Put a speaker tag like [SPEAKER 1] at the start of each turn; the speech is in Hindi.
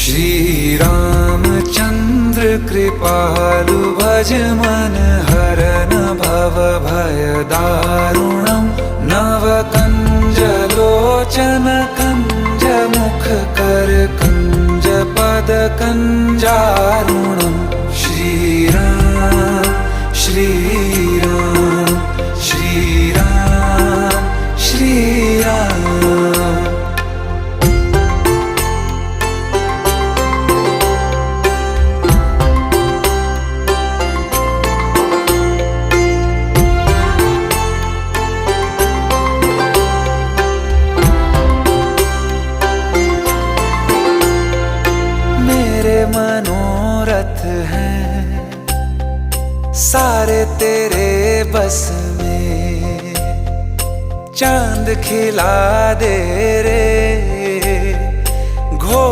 [SPEAKER 1] श्री रामचंद्र कृपालु भज मन हरन भव भय दारुणम नव कंज लोचन कंज मुख कर कंज पद कंजारुणम श्री राम श्री राम श्री राम श्री राम। मनोरथ हैं सारे तेरे बस में, चांद खिला दे रे घो